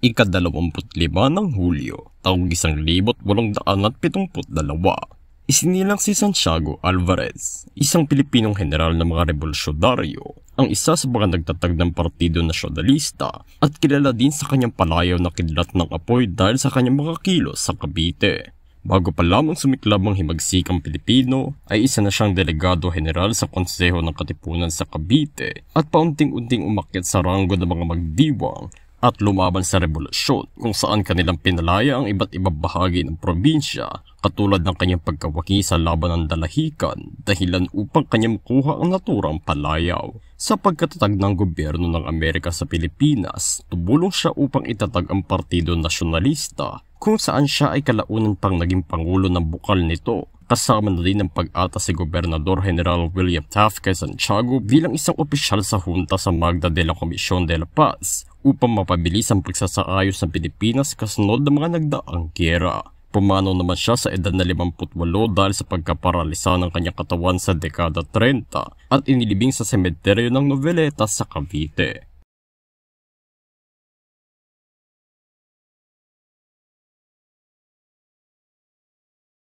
Ika-25 ng Hulyo, taong 1872, isinilang si Santiago Alvarez, isang Pilipinong general ng mga revolusyodaryo, ang isa sa mga nagtatag ng Partido Nasyonalista at kilala din sa kanyang palayaw na kidlat ng apoy dahil sa kanyang mga kilos sa Cavite. Bago pa lamang sumiklab ang himagsikang Pilipino, ay isa na siyang delegado general sa Konseho ng Katipunan sa Cavite at paunting-unting umakyat sa ranggo ng mga magdiwang at lumaban sa revolusyon kung saan kanilang pinalaya ang iba't ibang bahagi ng probinsya katulad ng kanyang pagkawaki sa laban ng Dalahican dahilan upang kanyang makuha ang naturang palayaw. Sa pagkatatag ng gobyerno ng Amerika sa Pilipinas, tumulong siya upang itatag ang Partido Nasyonalista kung saan siya ay kalaunan pang naging pangulo ng bukal nito. Kasama na din ang pag-ata si Gobernador General William Taft kay Santiago bilang isang opisyal sa hunta sa Magda de la Comisión de la Paz upang mapabilis ang pagsasaayos ng Pilipinas kasunod ng mga nagdaang giyera. Pumanaw naman siya sa edad na 58 dahil sa pagkaparalisa ng kanyang katawan sa dekada 30 at inilibing sa sementeryo ng Noveleta sa Cavite.